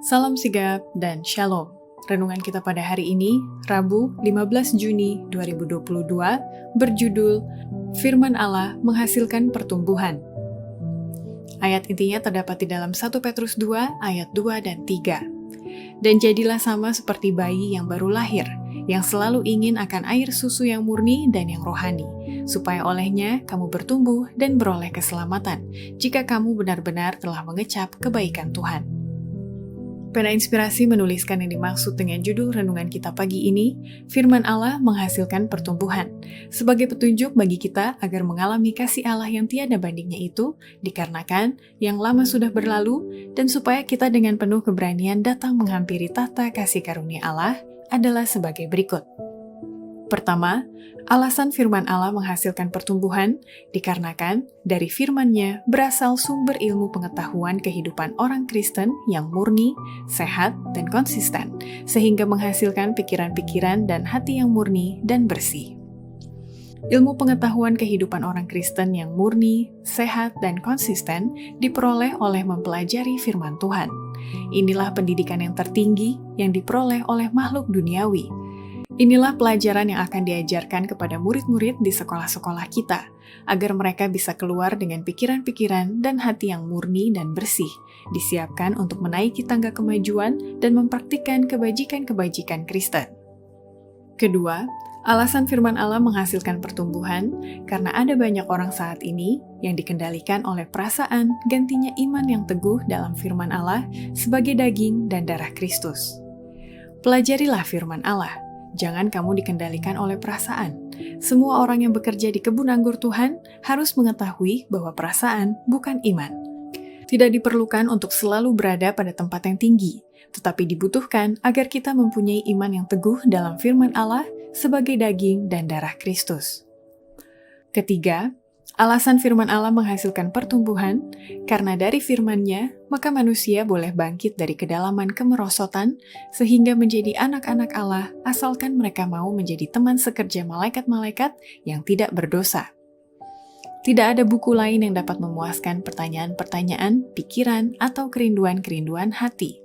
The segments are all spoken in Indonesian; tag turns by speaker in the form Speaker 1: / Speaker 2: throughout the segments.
Speaker 1: Salam sigap dan shalom. Renungan kita pada hari ini, Rabu 15 Juni 2022, berjudul Firman Allah menghasilkan pertumbuhan. Ayat intinya terdapat di dalam 1 Petrus 2 ayat 2 dan 3. Dan jadilah sama seperti bayi yang baru lahir, yang selalu ingin akan air susu yang murni dan yang rohani, supaya olehnya kamu bertumbuh dan beroleh keselamatan, jika kamu benar-benar telah mengecap kebaikan Tuhan. Pena Inspirasi menuliskan yang dimaksud dengan judul renungan kita pagi ini, Firman Allah menghasilkan pertumbuhan, sebagai petunjuk bagi kita agar mengalami kasih Allah yang tiada bandingnya itu, dikarenakan yang lama sudah berlalu, dan supaya kita dengan penuh keberanian datang menghampiri tahta kasih karunia Allah, adalah sebagai berikut. Pertama, alasan firman Allah menghasilkan pertumbuhan dikarenakan dari firman-Nya berasal sumber ilmu pengetahuan kehidupan orang Kristen yang murni, sehat, dan konsisten, sehingga menghasilkan pikiran-pikiran dan hati yang murni dan bersih. Ilmu pengetahuan kehidupan orang Kristen yang murni, sehat, dan konsisten diperoleh oleh mempelajari firman Tuhan. Inilah pendidikan yang tertinggi yang diperoleh oleh makhluk duniawi. Inilah pelajaran yang akan diajarkan kepada murid-murid di sekolah-sekolah kita, agar mereka bisa keluar dengan pikiran-pikiran dan hati yang murni dan bersih, disiapkan untuk menaiki tangga kemajuan dan mempraktikkan kebajikan-kebajikan Kristen. Kedua, alasan firman Allah menghasilkan pertumbuhan karena ada banyak orang saat ini yang dikendalikan oleh perasaan gantinya iman yang teguh dalam firman Allah sebagai daging dan darah Kristus. Pelajarilah firman Allah. Jangan kamu dikendalikan oleh perasaan. Semua orang yang bekerja di kebun anggur Tuhan harus mengetahui bahwa perasaan bukan iman. Tidak diperlukan untuk selalu berada pada tempat yang tinggi, tetapi dibutuhkan agar kita mempunyai iman yang teguh dalam firman Allah sebagai daging dan darah Kristus. Ketiga, alasan firman Allah menghasilkan pertumbuhan, karena dari firman-Nya, maka manusia boleh bangkit dari kedalaman kemerosotan, sehingga menjadi anak-anak Allah, asalkan mereka mau menjadi teman sekerja malaikat-malaikat yang tidak berdosa. Tidak ada buku lain yang dapat memuaskan pertanyaan-pertanyaan, pikiran, atau kerinduan-kerinduan hati.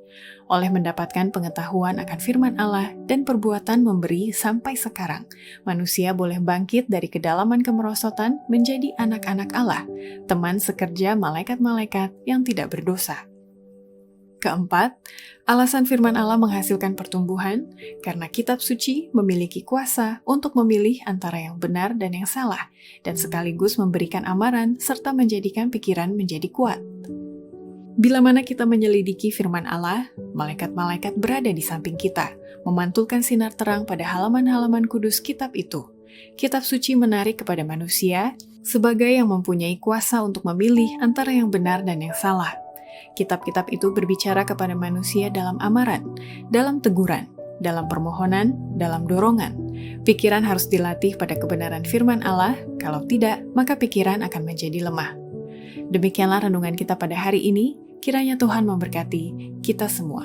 Speaker 1: Oleh mendapatkan pengetahuan akan firman Allah dan perbuatan memberi sampai sekarang, manusia boleh bangkit dari kedalaman kemerosotan menjadi anak-anak Allah, teman sekerja malaikat-malaikat yang tidak berdosa. Keempat, alasan firman Allah menghasilkan pertumbuhan karena kitab suci memiliki kuasa untuk memilih antara yang benar dan yang salah, dan sekaligus memberikan amaran serta menjadikan pikiran menjadi kuat. Bila mana kita menyelidiki firman Allah, malaikat-malaikat berada di samping kita, memantulkan sinar terang pada halaman-halaman kudus kitab itu. Kitab suci menarik kepada manusia sebagai yang mempunyai kuasa untuk memilih antara yang benar dan yang salah. Kitab-kitab itu berbicara kepada manusia dalam amaran, dalam teguran, dalam permohonan, dalam dorongan. Pikiran harus dilatih pada kebenaran firman Allah, kalau tidak, maka pikiran akan menjadi lemah. Demikianlah renungan kita pada hari ini. Kiranya Tuhan memberkati kita semua.